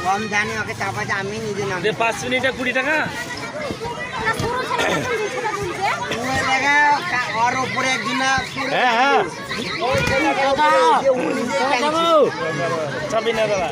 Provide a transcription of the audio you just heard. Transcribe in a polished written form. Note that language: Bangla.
কম জানি ওকে চাপা আমি নিজে নাম 5 মিনিটে 20 টাকা और ऊपर एक दिन छबी ना दादा